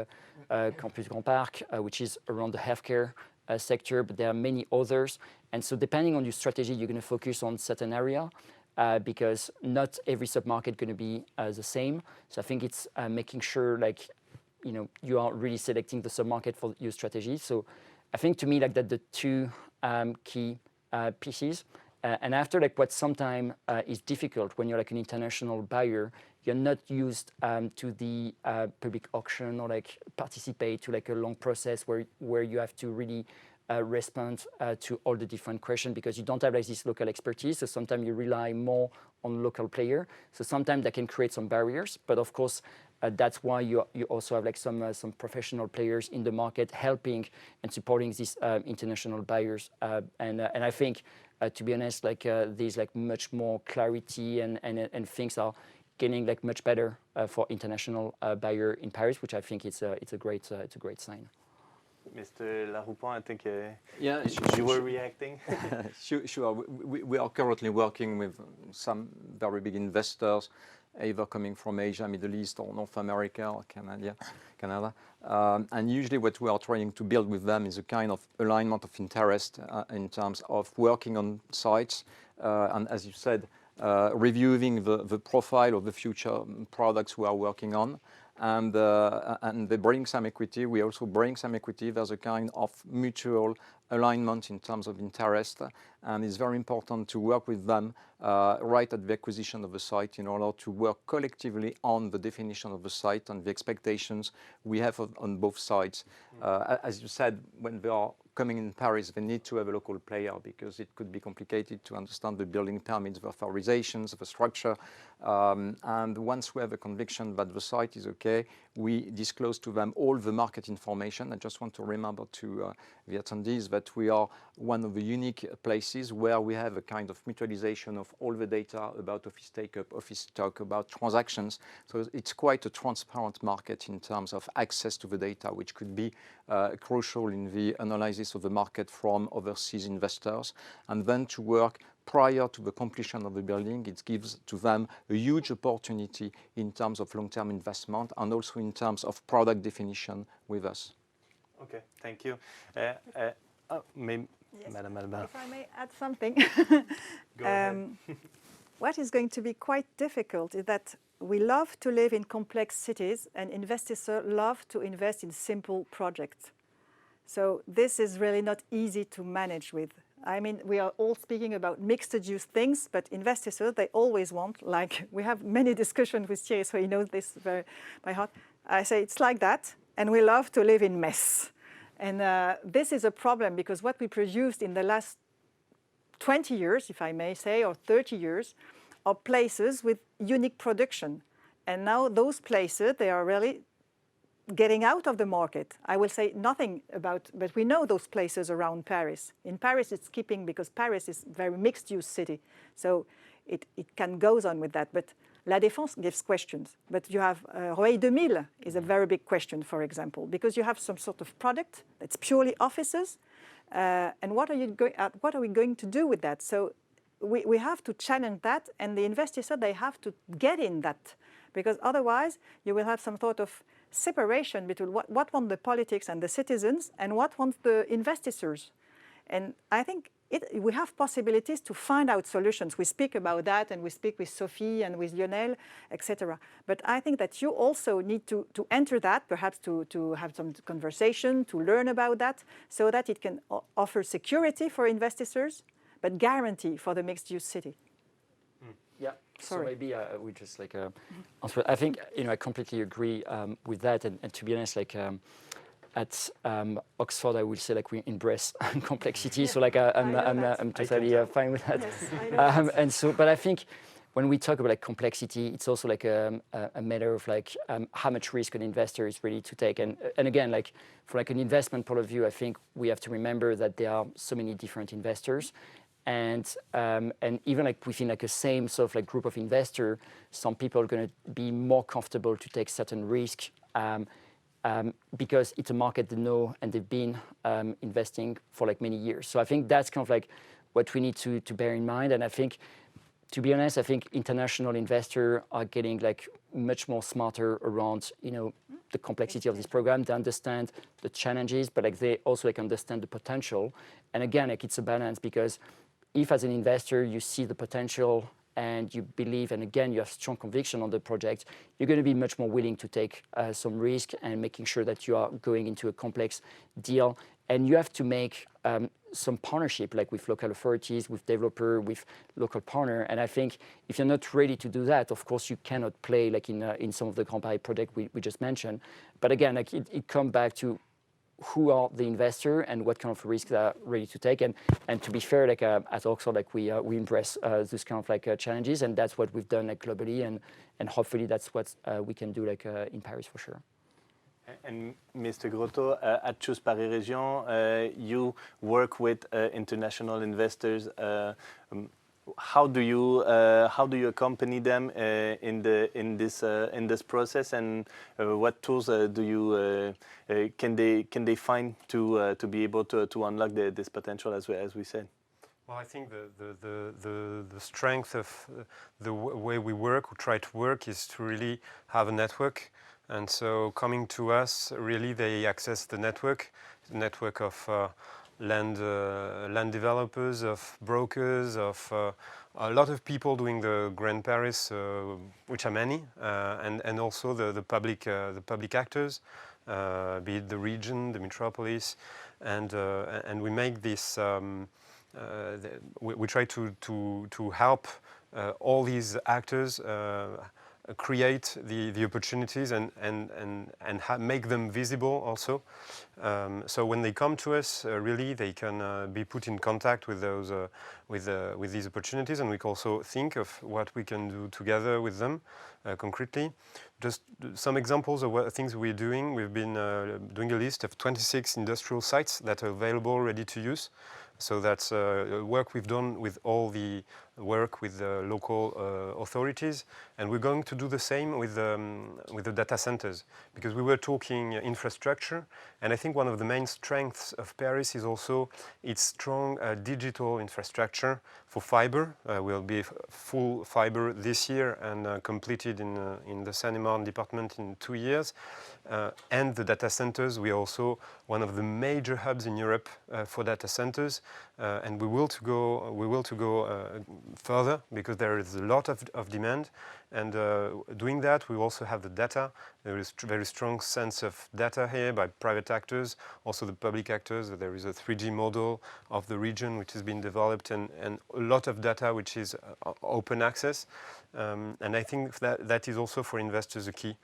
Campus Grand Parc, which is around the healthcare sector, but there are many others. And so depending on your strategy, you're going to focus on certain area, because not every submarket going to be the same. So I think it's making sure like you are really selecting the submarket for your strategy. So I think to me like that the two key pieces. And after like what sometimes is difficult when you're like an international buyer, you're not used to the public auction or like participate to like a long process where you have to really respond to all the different questions, because you don't have like this local expertise. So sometimes you rely more on local player. So sometimes that can create some barriers. But of course, that's why you also have like some professional players in the market helping and supporting these international buyers. And I think, to be honest, like there's like much more clarity and things are getting like much better for international buyer in Paris, which I think it's a great sign. Mr. Laroue-Pont, I think Yeah, you were reacting. Sure. We are currently working with some very big investors, either coming from Asia, Middle East, or North America, or Canada. And usually what we are trying to build with them is a kind of alignment of interest in terms of working on sites. And as you said, reviewing the profile of the future products we are working on. And they bring some equity. We also bring some equity. There's a kind of mutual alignment in terms of interest, and it's very important to work with them right at the acquisition of the site in order to work collectively on the definition of the site and the expectations we have on both sides. As you said, when they are coming in Paris, they need to have a local player because it could be complicated to understand the building permits, the authorizations, the structure. And once we have a conviction that the site is okay, we disclose to them all the market information. I just want to remember to the attendees that we are one of the unique places where we have a kind of mutualization of all the data about office take-up, office stock, about transactions. So it's quite a transparent market in terms of access to the data, which could be crucial in the analysis of the market from overseas investors. And then to work prior to the completion of the building, it gives to them a huge opportunity in terms of long-term investment and also in terms of product definition with us. Okay, thank you. Madame Alba. If I may add something. Go ahead. What is going to be quite difficult is that we love to live in complex cities and investors love to invest in simple projects. So this is really not easy to manage with. I mean, we are all speaking about mixed-use things, but investors, they always want, like, we have many discussions with Thierry, so he knows this very by heart. I say it's like that, and we love to live in mess. And this is a problem because what we produced in the last 20 years, if I may say, or 30 years, are places with unique production. And now those places, they are really getting out of the market. I will say nothing about, but we know those places around Paris. In Paris, it's keeping, because Paris is a very mixed-use city. So it can go on with that. But La Défense gives questions. But you have Rueil 2000 is a very big question, for example, because you have some sort of product that's purely offices. And what are we going to do with that? So we have to challenge that, and the investors, they have to get in that, because otherwise you will have some sort of separation between what want the politics and the citizens and what want the investors. And I think we have possibilities to find out solutions. We speak about that, and we speak with Sophie and with Lionel, etc. But I think that you also need to enter that, perhaps to have some conversation, to learn about that, so that it can offer security for investors, but guarantee for the mixed-use city. Yeah. Sorry. So maybe we just like answer. I think I completely agree with that, and to be honest, like at Oxford, I will say like we embrace complexity. So like I'm totally fine with that. Yes, I know that. And so, but I think when we talk about like complexity, it's also like a matter of like how much risk an investor is ready to take. And again, like from like an investment point of view, I think we have to remember that there are so many different investors. And even like within like a same sort of like group of investor, some people are going to be more comfortable to take certain risk because it's a market they know and they've been investing for like many years. So I think that's kind of like what we need to bear in mind. And I think, to be honest, I think international investors are getting like much more smarter around the complexity of this program. They understand the challenges, but like they also like understand the potential. And again, like it's a balance, because if as an investor you see the potential and you believe, and again you have strong conviction on the project, you're going to be much more willing to take some risk and making sure that you are going into a complex deal. And you have to make some partnership, like with local authorities, with developer, with local partner. And I think if you're not ready to do that, of course you cannot play like in some of the Grand Paris project we just mentioned. But again, like it comes back to who are the investor and what kind of risks they are ready to take. And to be fair, like at Oxford, like we embrace this kind of like challenges, and that's what we've done like globally, and hopefully that's what we can do like in Paris for sure. And Mr. Grotto, at Choose Paris Région, you work with international investors. How do you accompany them in this process, and what tools can they find to be able to unlock this potential as we said? Well, I think the strength of the way we work, or try to work, is to really have a network. And so coming to us, really they access the network of land developers, of brokers, of a lot of people doing the Grand Paris, which are many, and also the public actors, be it the region, the metropolis, and we make this. We try to help all these actors create the opportunities and make them visible also. So when they come to us, really they can be put in contact with those with these opportunities, and we can also think of what we can do together with them concretely. Just some examples of what things we're doing. We've been doing a list of 26 industrial sites that are available, ready to use. So that's work we've done with all the work with the local authorities, and we're going to do the same with the data centers, because we were talking infrastructure, and I think one of the main strengths of Paris is also its strong digital infrastructure for fiber. We'll be full fiber this year and completed in the Seine-et-Marne department in 2 years. And the data centers, we are also one of the major hubs in Europe for data centers, and we will to go further, because there is a lot of demand. And doing that, we also have the data. There is very strong sense of data here by private actors, also the public actors. There is a 3D model of the region which has been developed, and a lot of data which is open access. And I think that is also for investors a key.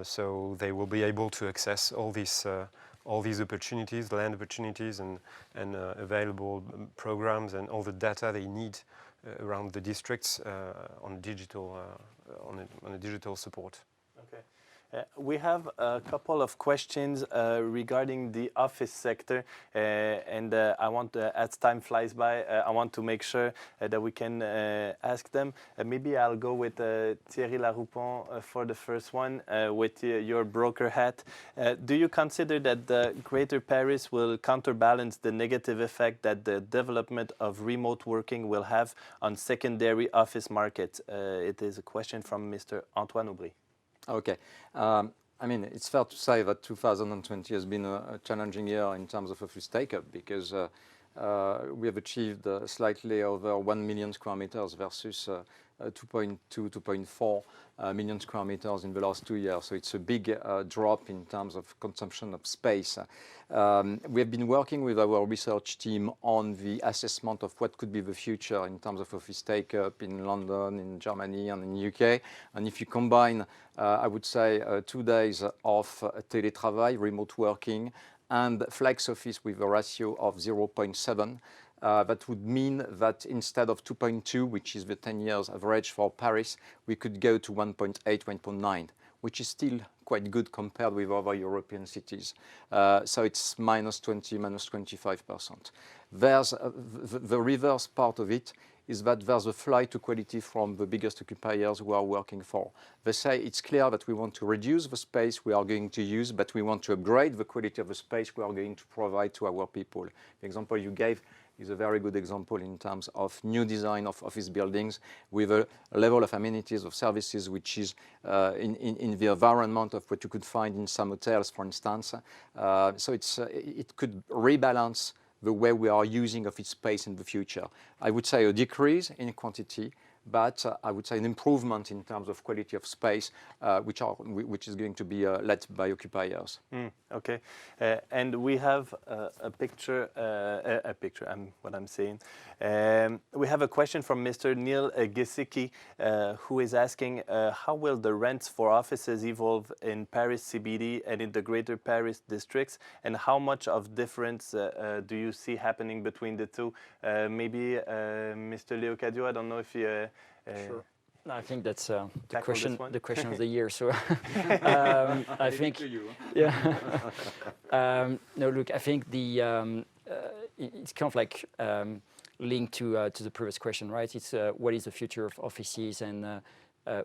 So they will be able to access all these opportunities, land opportunities, and available programs, and all the data they need around the districts on a digital support. Okay. We have a couple of questions regarding the office sector, and I want to, as time flies by, I want to make sure that we can ask them. Maybe I'll go with Thierry Laroue-Pont for the first one, with your broker hat. Do you consider that the Greater Paris will counterbalance the negative effect that the development of remote working will have on secondary office markets? It is a question from Mr. Antoine Aubry. Okay. I mean, it's fair to say that 2020 has been a challenging year in terms of office take-up, because we have achieved slightly over 1 million square meters versus 2.2, 2.4 million square meters in the last 2 years. So it's a big drop in terms of consumption of space. We have been working with our research team on the assessment of what could be the future in terms of office take-up in London, in Germany, and in the UK. And if you combine, I would say, 2 days of télétravail, remote working, and flex office with a ratio of 0.7, that would mean that instead of 2.2, which is the 10 years average for Paris, we could go to 1.8, 1.9, which is still quite good compared with other European cities. So it's minus 20, minus 25%. There's the reverse part of it is that there's a flight to quality from the biggest occupiers who are working for. They say it's clear that we want to reduce the space we are going to use, but we want to upgrade the quality of the space we are going to provide to our people. The example you gave is a very good example in terms of new design of office buildings with a level of amenities, of services, which is in the environment of what you could find in some hotels, for instance. So it could rebalance the way we are using office space in the future. I would say a decrease in quantity, but I would say an improvement in terms of quality of space, which is going to be let by occupiers. Okay, and we have a picture. What I'm saying. We have a question from Mr. Neil Gisicki, who is asking, how will the rents for offices evolve in Paris CBD and in the Greater Paris districts, and how much of difference do you see happening between the two? Maybe Mr. Leocadio, I don't know if you. Sure. I think that's the Tackle question of the year. So I think, yeah. No, look, I think it's kind of like linked to the previous question, right? It's what is the future of offices and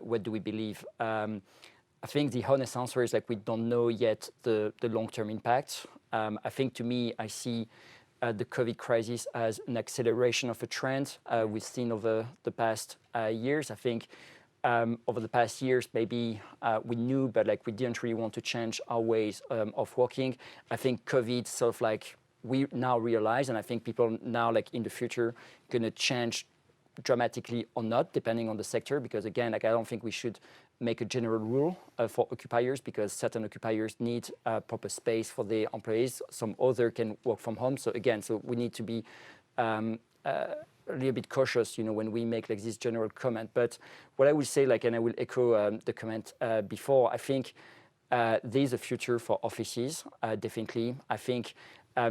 what do we believe? I think the honest answer is like we don't know yet the long-term impact. I think to me, I see the COVID crisis as an acceleration of a trend we've seen over the past years. I think over the past years, maybe we knew, but like we didn't really want to change our ways of working. I think COVID sort of like we now realize, and I think people now like in the future gonna change dramatically or not, depending on the sector, because again, like I don't think we should make a general rule for occupiers, because certain occupiers need proper space for their employees. Some other can work from home. So again, so we need to be a little bit cautious, you know, when we make like this general comment. But what I will say, like, and I will echo the comment before, I think there's a future for offices, definitely. I think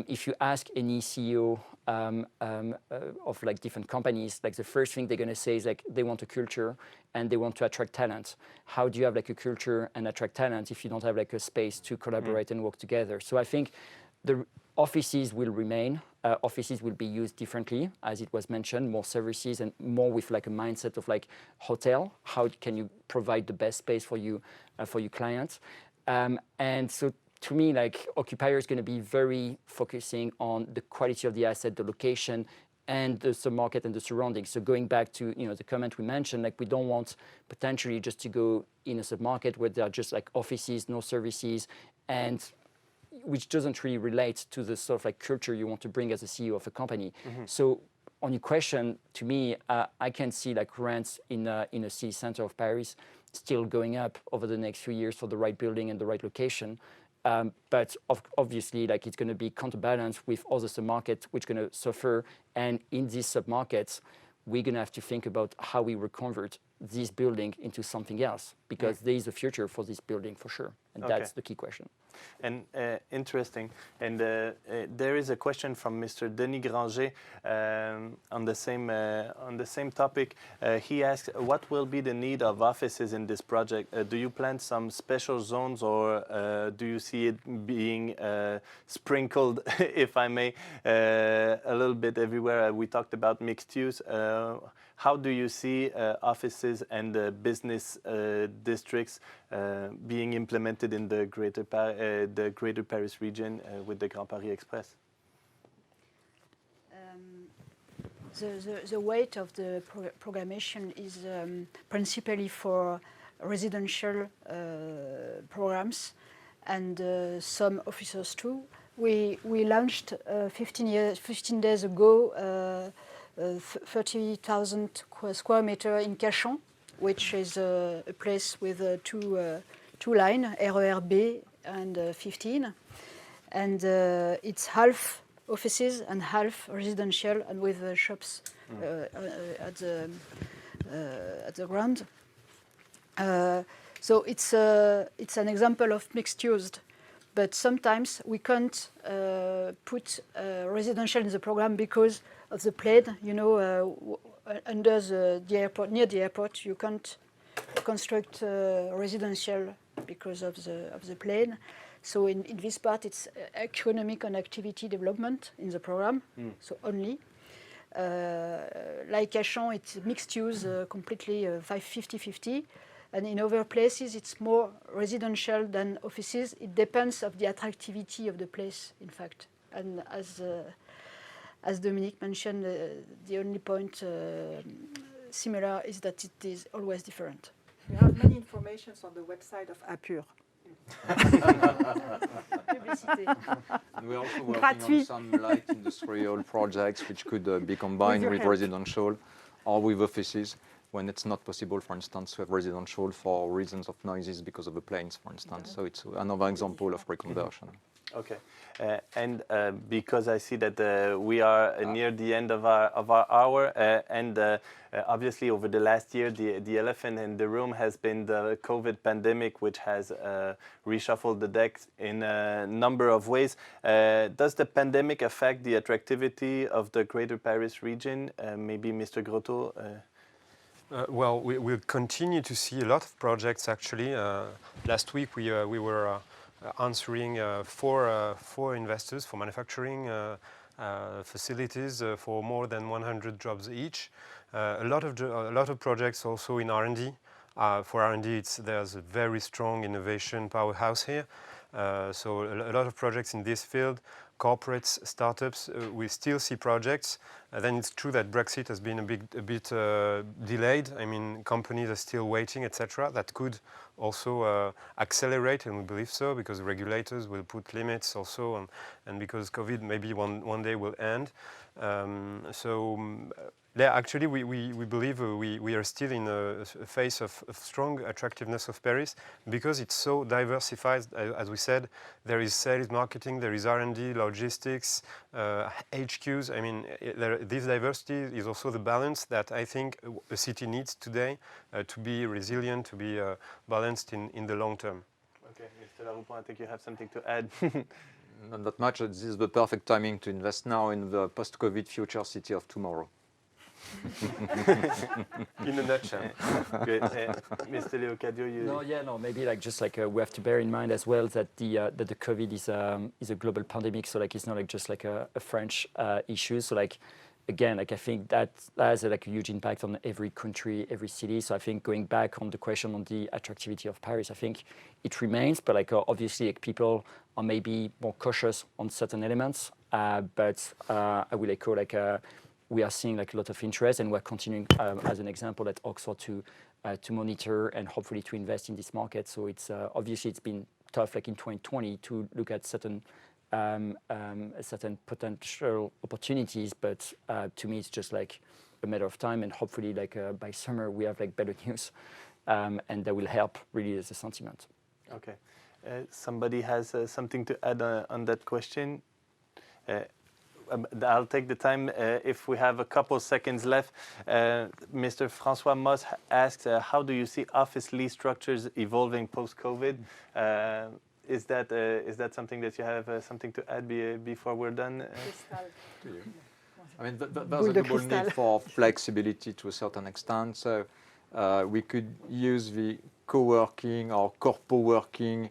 if you ask any CEO of like different companies, like the first thing they're going to say is like they want a culture and they want to attract talent. How do you have like a culture and attract talent if you don't have like a space to collaborate and work together? So I think the offices will remain. Offices will be used differently, as it was mentioned, more services and more with like a mindset of like hotel. How can you provide the best space for your clients? And so to me, like occupier is going to be very focusing on the quality of the asset, the location, and the submarket and the surroundings. So going back to the comment we mentioned, like we don't want potentially just to go in a submarket where there are just like offices, no services, and which doesn't really relate to the sort of like culture you want to bring as a CEO of a company. So on your question, to me, I can see like rents in a city center of Paris still going up over the next few years for the right building and the right location. But obviously, like it's going to be counterbalanced with other submarkets which are going to suffer. And in these submarkets, we're going to have to think about how we reconvert this building into something else, because there is a future for this building for sure. And that's the key question. And interesting. And there is a question from Mr. Denis Granger on the same topic. He asks, what will be the need of offices in this project? Do you plan some special zones, or do you see it being sprinkled, if I may, a little bit everywhere? We talked about mixed use. How do you see offices and business districts being implemented in the Greater Paris region with the Grand Paris Express? The weight of the programmation is principally for residential programs and some offices too. We launched 15 days ago 30,000 square meters in Cachan, which is a place with two lines, RER B and 15. And it's half offices and half residential, and with shops at the ground. So it's an example of mixed use. But sometimes we can't put residential in the program because of the plane. Under the airport, near the airport, you can't construct residential because of the plane. So in this part, it's economic and activity development in the program. So only. Like Cachan, it's mixed use, completely 50-50. And in other places, it's more residential than offices. It depends of the attractivity of the place, in fact. And as Dominique mentioned, the only point similar is that it is always different. You have many information on the website of Apur. And we're also working on some light industrial projects which could be combined with residential or with offices. when it's not possible, for instance, to have residential for reasons of noises because of the planes, for instance. So it's another example of reconversion. Okay, and because I see that we are near the end of our hour, and obviously over the last year, the elephant in the room has been the COVID pandemic, which has reshuffled the deck in a number of ways. Does the pandemic affect the attractivity of the Greater Paris region? Maybe Mr. Grotto? Well, we'll continue to see a lot of projects actually. Last week we were answering four investors for manufacturing facilities for more than 100 jobs each. A lot of projects also in R&D. For R&D, there's a very strong innovation powerhouse here. So a lot of projects in this field. Corporates, startups, we still see projects. Then it's true that Brexit has been a bit delayed. I mean, companies are still waiting, etc. That could also accelerate, and we believe so, because regulators will put limits also, and because COVID maybe one day will end. Yeah, actually, we believe we are still in a phase of strong attractiveness of Paris because it's so diversified. As we said, there is sales, marketing, there is R&D, logistics, HQs. I mean, this diversity is also the balance that I think a city needs today to be resilient, to be balanced in the long term. Okay, Mr. Laroue-Pont, I think you have something to add. Not that much. This is the perfect timing to invest now in the post-COVID future city of tomorrow. In a nutshell. Great. Mr. Leocadio, you... Maybe we have to bear in mind as well that the COVID is a global pandemic, so it's not just a French issue. So again, I think that has a huge impact on every country, every city. So I think going back on the question on the attractivity of Paris, I think it remains, but obviously people are maybe more cautious on certain elements. But I will echo we are seeing a lot of interest, and we're continuing, as an example, at Oxford to monitor and hopefully to invest in this market. So it's obviously it's been tough, in 2020, to look at certain potential opportunities. But to me, it's just a matter of time, and hopefully by summer we have better news, and that will help really as a sentiment. Okay, somebody has something to add on that question. I'll take the time if we have a couple seconds left. Mr. François Moss asked, how do you see office lease structures evolving post-COVID? Is that something that you have something to add before we're done? I mean, there's a global need for flexibility to a certain extent. So we could use the co-working or corpo working,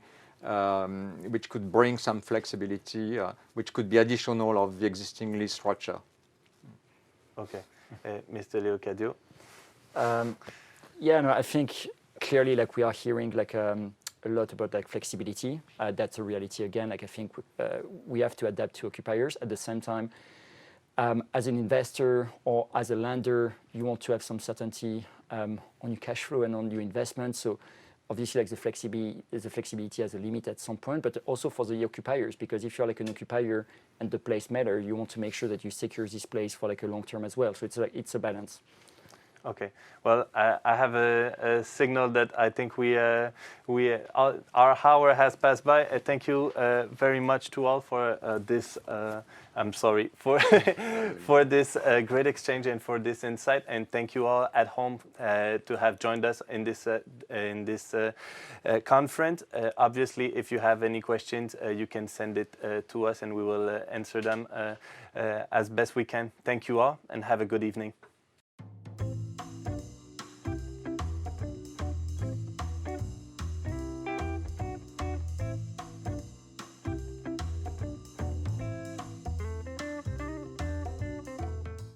which could bring some flexibility, which could be additional of the existing lease structure. Okay, Mr. Leocadio. I think clearly we are hearing a lot about flexibility. That's a reality again. I think we have to adapt to occupiers. At the same time, as an investor or as a lender, you want to have some certainty on your cash flow and on your investment. So obviously, the flexibility has a limit at some point, but also for the occupiers, because if you're an occupier and the place matters, you want to make sure that you secure this place for a long term as well. So it's a balance. Okay. Well, I have a signal that I think our hour has passed by. Thank you very much to all for this. I'm sorry for for this great exchange and for this insight. And thank you all at home to have joined us in this conference. Obviously, if you have any questions, you can send it to us, and we will answer them as best we can. Thank you all, and have a good evening.